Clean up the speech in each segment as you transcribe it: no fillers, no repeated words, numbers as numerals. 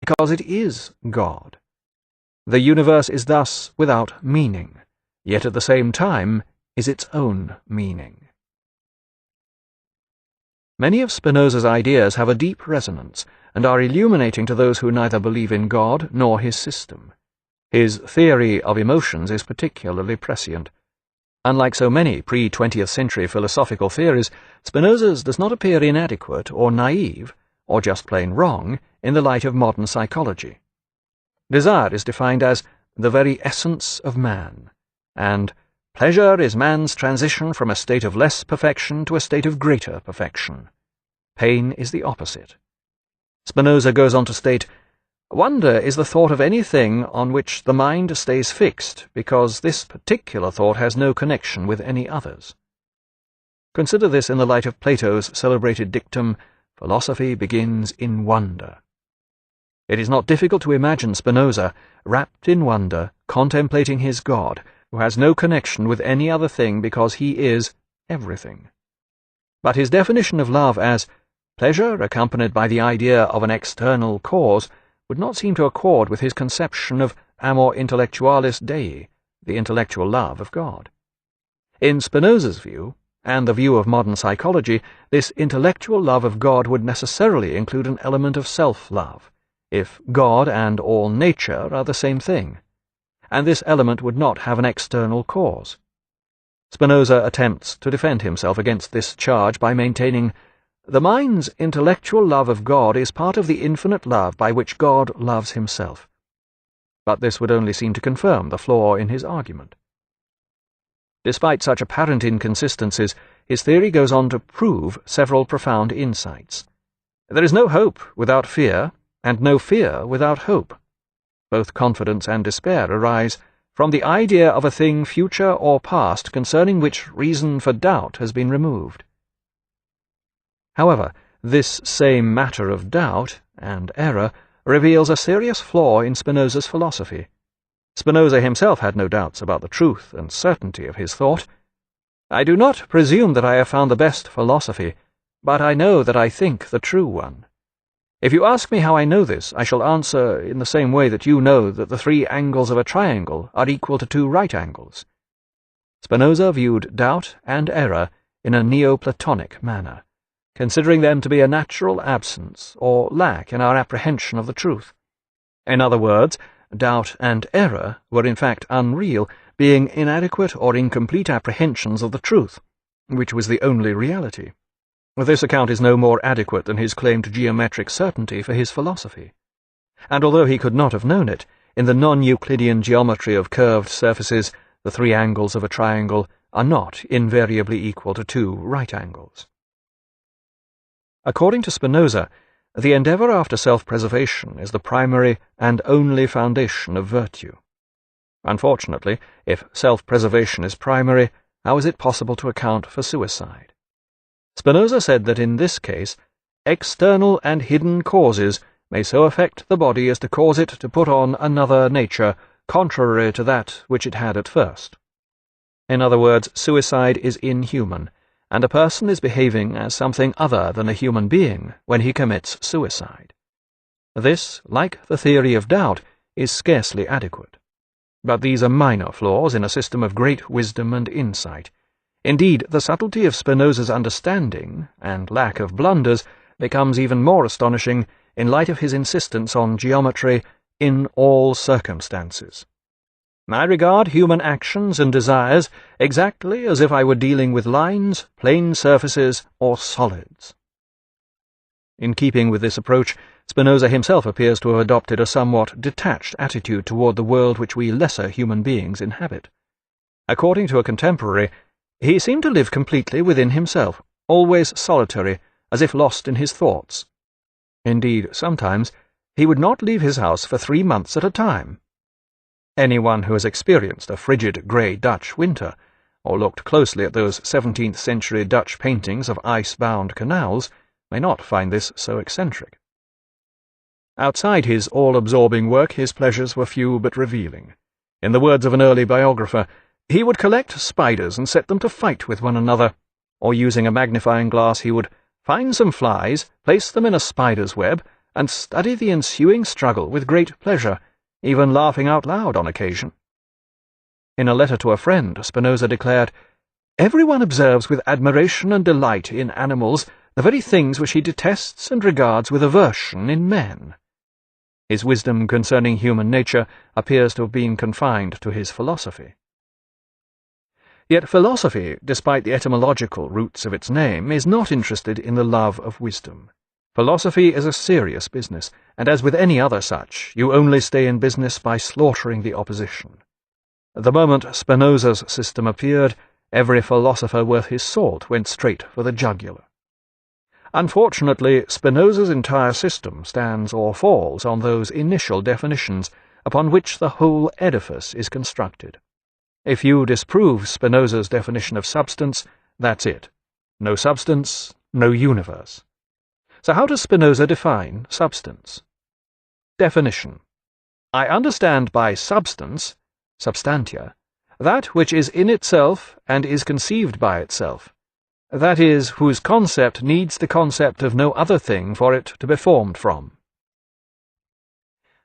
because it is God. The universe is thus without meaning, yet at the same time is its own meaning. Many of Spinoza's ideas have a deep resonance and are illuminating to those who neither believe in God nor his system. His theory of emotions is particularly prescient. Unlike so many pre-20th century philosophical theories, Spinoza's does not appear inadequate or naive, or just plain wrong, in the light of modern psychology. Desire is defined as the very essence of man, and pleasure is man's transition from a state of less perfection to a state of greater perfection. Pain is the opposite. Spinoza goes on to state, wonder is the thought of anything on which the mind stays fixed, because this particular thought has no connection with any others. Consider this in the light of Plato's celebrated dictum, philosophy begins in wonder. It is not difficult to imagine Spinoza, wrapped in wonder, contemplating his God, who has no connection with any other thing because he is everything. But his definition of love as pleasure accompanied by the idea of an external cause would not seem to accord with his conception of amor intellectualis Dei, the intellectual love of God. In Spinoza's view, and the view of modern psychology, this intellectual love of God would necessarily include an element of self-love, if God and all nature are the same thing, and this element would not have an external cause. Spinoza attempts to defend himself against this charge by maintaining, the mind's intellectual love of God is part of the infinite love by which God loves himself. But this would only seem to confirm the flaw in his argument. Despite such apparent inconsistencies, his theory goes on to prove several profound insights. There is no hope without fear, and no fear without hope. Both confidence and despair arise from the idea of a thing future or past concerning which reason for doubt has been removed. However, this same matter of doubt and error reveals a serious flaw in Spinoza's philosophy. Spinoza himself had no doubts about the truth and certainty of his thought. I do not presume that I have found the best philosophy, but I know that I think the true one. If you ask me how I know this, I shall answer in the same way that you know that the 3 angles of a triangle are equal to 2 right angles. Spinoza viewed doubt and error in a Neoplatonic manner, considering them to be a natural absence or lack in our apprehension of the truth. In other words, doubt and error were in fact unreal, being inadequate or incomplete apprehensions of the truth, which was the only reality. This account is no more adequate than his claim to geometric certainty for his philosophy. And although he could not have known it, in the non-Euclidean geometry of curved surfaces, the 3 angles of a triangle are not invariably equal to 2 right angles. According to Spinoza, the endeavour after self-preservation is the primary and only foundation of virtue. Unfortunately, if self-preservation is primary, how is it possible to account for suicide? Spinoza said that in this case, external and hidden causes may so affect the body as to cause it to put on another nature, contrary to that which it had at first. In other words, suicide is inhuman, and a person is behaving as something other than a human being when he commits suicide. This, like the theory of doubt, is scarcely adequate. But these are minor flaws in a system of great wisdom and insight. Indeed, the subtlety of Spinoza's understanding, and lack of blunders, becomes even more astonishing in light of his insistence on geometry in all circumstances. I regard human actions and desires exactly as if I were dealing with lines, plane surfaces, or solids. In keeping with this approach, Spinoza himself appears to have adopted a somewhat detached attitude toward the world which we lesser human beings inhabit. According to a contemporary, he seemed to live completely within himself, always solitary, as if lost in his thoughts. Indeed, sometimes he would not leave his house for 3 months at a time. Anyone who has experienced a frigid grey Dutch winter, or looked closely at those 17th-century Dutch paintings of ice-bound canals, may not find this so eccentric. Outside his all-absorbing work, his pleasures were few but revealing. In the words of an early biographer, he would collect spiders and set them to fight with one another, or using a magnifying glass he would find some flies, place them in a spider's web, and study the ensuing struggle with great pleasure, even laughing out loud on occasion. In a letter to a friend, Spinoza declared, "Everyone observes with admiration and delight in animals the very things which he detests and regards with aversion in men." His wisdom concerning human nature appears to have been confined to his philosophy. Yet philosophy, despite the etymological roots of its name, is not interested in the love of wisdom. Philosophy is a serious business, and as with any other such, you only stay in business by slaughtering the opposition. The moment Spinoza's system appeared, every philosopher worth his salt went straight for the jugular. Unfortunately, Spinoza's entire system stands or falls on those initial definitions upon which the whole edifice is constructed. If you disprove Spinoza's definition of substance, that's it. No substance, no universe. So how does Spinoza define substance? Definition. I understand by substance, substantia, that which is in itself and is conceived by itself, that is, whose concept needs the concept of no other thing for it to be formed from.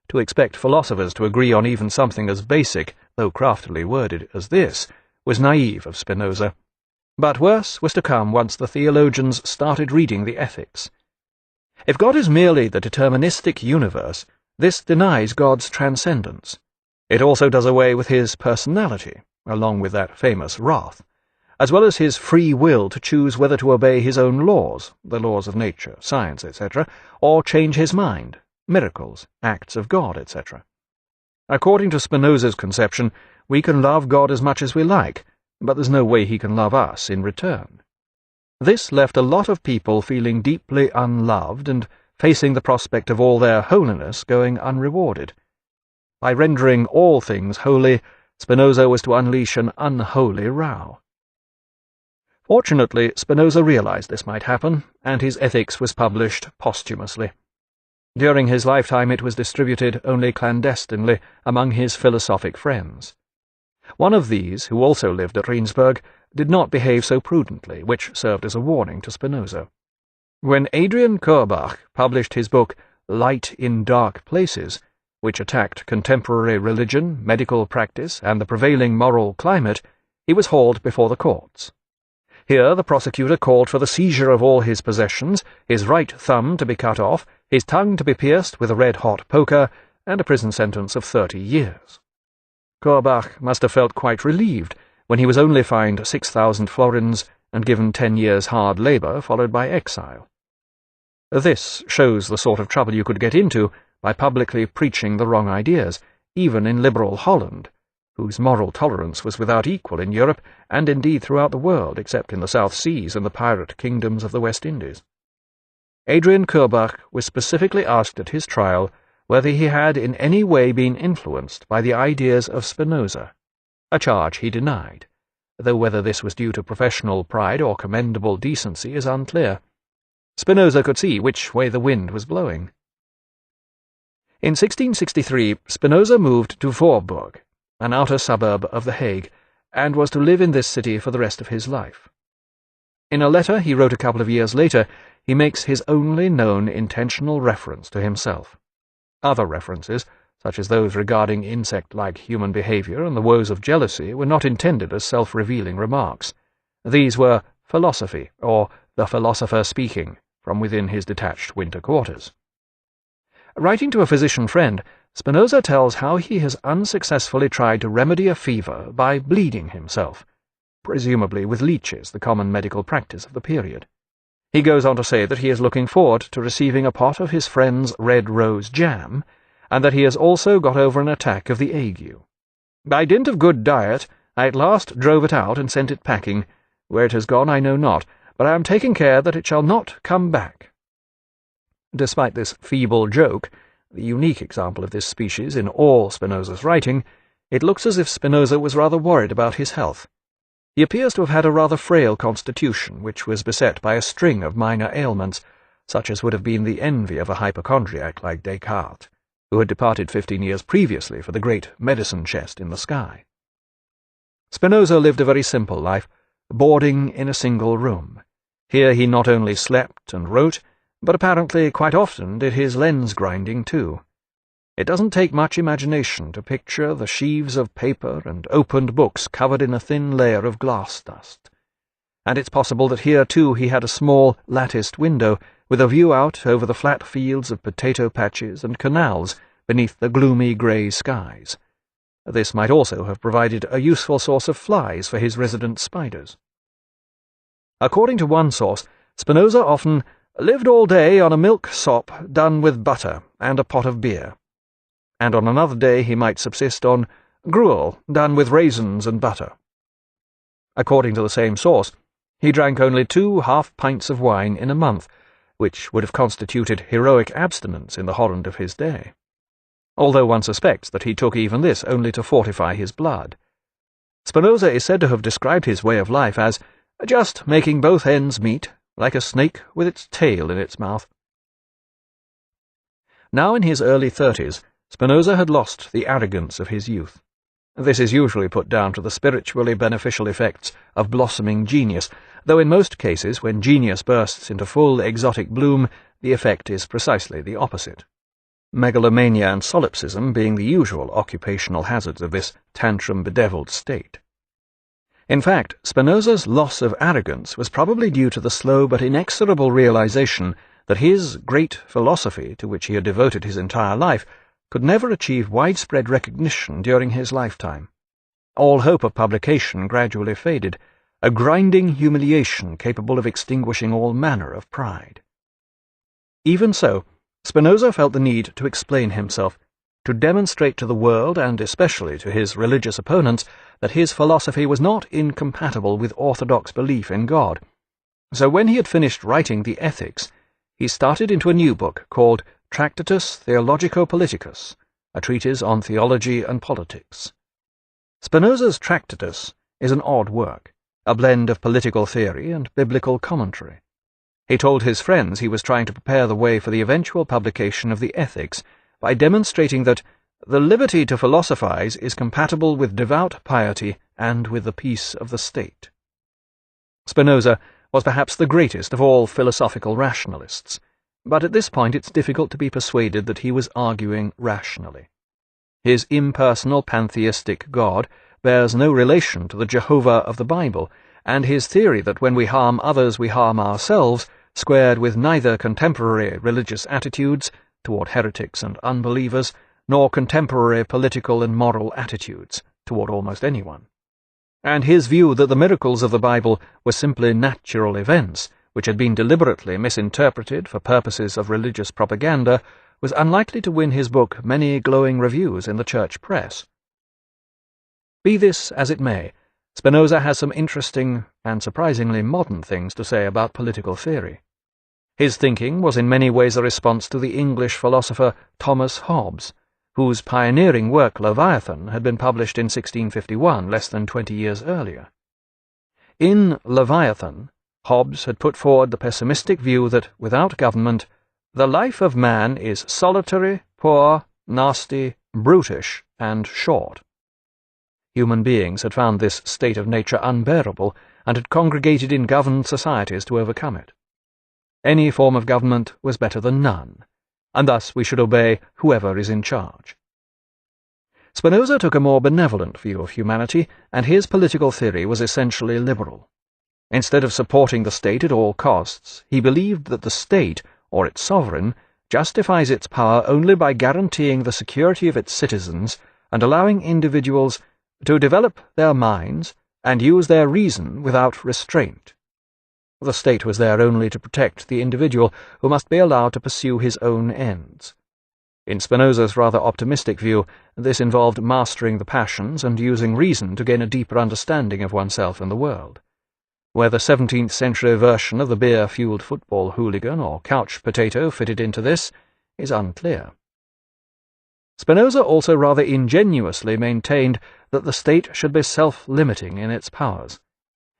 To expect philosophers to agree on even something as basic, though craftily worded, as this, was naive of Spinoza. But worse was to come once the theologians started reading the Ethics. If God is merely the deterministic universe, this denies God's transcendence. It also does away with his personality, along with that famous wrath, as well as his free will to choose whether to obey his own laws, the laws of nature, science, etc., or change his mind, miracles, acts of God, etc. According to Spinoza's conception, we can love God as much as we like, but there's no way he can love us in return. This left a lot of people feeling deeply unloved and facing the prospect of all their holiness going unrewarded. By rendering all things holy, Spinoza was to unleash an unholy row. Fortunately, Spinoza realized this might happen, and his Ethics was published posthumously. During his lifetime it was distributed only clandestinely among his philosophic friends. One of these, who also lived at Regensburg, did not behave so prudently, which served as a warning to Spinoza. When Adrian Korbach published his book Light in Dark Places, which attacked contemporary religion, medical practice, and the prevailing moral climate, he was hauled before the courts. Here the prosecutor called for the seizure of all his possessions, his right thumb to be cut off, his tongue to be pierced with a red-hot poker, and a prison sentence of 30 years. Korbach must have felt quite relieved when he was only fined 6,000 florins and given 10 years' hard labour, followed by exile. This shows the sort of trouble you could get into by publicly preaching the wrong ideas, even in liberal Holland, whose moral tolerance was without equal in Europe and indeed throughout the world, except in the South Seas and the pirate kingdoms of the West Indies. Adrian Korbach was specifically asked at his trial whether he had in any way been influenced by the ideas of Spinoza, a charge he denied, though whether this was due to professional pride or commendable decency is unclear. Spinoza could see which way the wind was blowing. In 1663, Spinoza moved to Voorburg, an outer suburb of The Hague, and was to live in this city for the rest of his life. In a letter he wrote a couple of years later, he makes his only known intentional reference to himself. Other references, such as those regarding insect-like human behavior and the woes of jealousy, were not intended as self-revealing remarks. These were philosophy, or the philosopher speaking, from within his detached winter quarters. Writing to a physician friend, Spinoza tells how he has unsuccessfully tried to remedy a fever by bleeding himself, presumably with leeches, the common medical practice of the period. He goes on to say that he is looking forward to receiving a pot of his friend's red rose jam, and that he has also got over an attack of the ague. By dint of good diet, I at last drove it out and sent it packing. Where it has gone I know not, but I am taking care that it shall not come back. Despite this feeble joke, the unique example of this species in all Spinoza's writing, it looks as if Spinoza was rather worried about his health. He appears to have had a rather frail constitution, which was beset by a string of minor ailments, such as would have been the envy of a hypochondriac like Descartes, who had departed 15 years previously for the great medicine chest in the sky. Spinoza lived a very simple life, boarding in a single room. Here he not only slept and wrote, but apparently quite often did his lens-grinding too. It doesn't take much imagination to picture the sheaves of paper and opened books covered in a thin layer of glass dust. And it's possible that here too he had a small latticed window with a view out over the flat fields of potato patches and canals beneath the gloomy grey skies. This might also have provided a useful source of flies for his resident spiders. According to one source, Spinoza often lived all day on a milk sop done with butter and a pot of beer, and on another day he might subsist on gruel done with raisins and butter. According to the same source, he drank only 2 half-pints of wine in a month, which would have constituted heroic abstinence in the Holland of his day, although one suspects that he took even this only to fortify his blood. Spinoza is said to have described his way of life as just making both ends meet, like a snake with its tail in its mouth. Now in his early 30s, Spinoza had lost the arrogance of his youth. This is usually put down to the spiritually beneficial effects of blossoming genius, though in most cases when genius bursts into full exotic bloom, the effect is precisely the opposite. Megalomania and solipsism being the usual occupational hazards of this tantrum-bedevilled state. In fact, Spinoza's loss of arrogance was probably due to the slow but inexorable realization that his great philosophy, to which he had devoted his entire life, could never achieve widespread recognition during his lifetime. All hope of publication gradually faded, a grinding humiliation capable of extinguishing all manner of pride. Even so, Spinoza felt the need to explain himself, to demonstrate to the world, and especially to his religious opponents, that his philosophy was not incompatible with orthodox belief in God. So when he had finished writing the Ethics, he started into a new book called Tractatus Theologico-Politicus, a treatise on theology and politics. Spinoza's Tractatus is an odd work, a blend of political theory and biblical commentary. He told his friends he was trying to prepare the way for the eventual publication of the Ethics by demonstrating that the liberty to philosophize is compatible with devout piety and with the peace of the state. Spinoza was perhaps the greatest of all philosophical rationalists, but at this point it's difficult to be persuaded that he was arguing rationally. His impersonal pantheistic God bears no relation to the Jehovah of the Bible, and his theory that when we harm others we harm ourselves, squared with neither contemporary religious attitudes toward heretics and unbelievers, nor contemporary political and moral attitudes toward almost anyone. And his view that the miracles of the Bible were simply natural events, which had been deliberately misinterpreted for purposes of religious propaganda, was unlikely to win his book many glowing reviews in the church press. Be this as it may, Spinoza has some interesting and surprisingly modern things to say about political theory. His thinking was in many ways a response to the English philosopher Thomas Hobbes, whose pioneering work Leviathan had been published in 1651, less than 20 years earlier. In Leviathan, Hobbes had put forward the pessimistic view that, without government, the life of man is solitary, poor, nasty, brutish, and short. Human beings had found this state of nature unbearable and had congregated in governed societies to overcome it. Any form of government was better than none, and thus we should obey whoever is in charge. Spinoza took a more benevolent view of humanity, and his political theory was essentially liberal. Instead of supporting the state at all costs, he believed that the state, or its sovereign, justifies its power only by guaranteeing the security of its citizens and allowing individuals to develop their minds and use their reason without restraint. The state was there only to protect the individual, who must be allowed to pursue his own ends. In Spinoza's rather optimistic view, this involved mastering the passions and using reason to gain a deeper understanding of oneself and the world. Where the 17th-century version of the beer-fueled football hooligan or couch potato fitted into this is unclear. Spinoza also rather ingenuously maintained that the state should be self-limiting in its powers.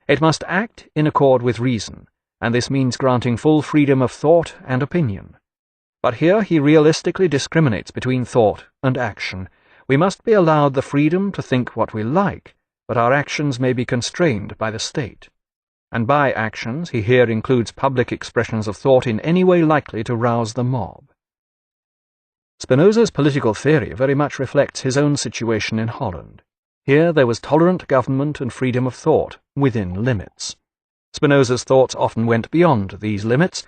It must act in accord with reason, and this means granting full freedom of thought and opinion. But here he realistically discriminates between thought and action. We must be allowed the freedom to think what we like, but our actions may be constrained by the state. and by actions he here includes public expressions of thought in any way likely to rouse the mob. Spinoza's political theory very much reflects his own situation in Holland. Here there was tolerant government and freedom of thought, within limits. Spinoza's thoughts often went beyond these limits,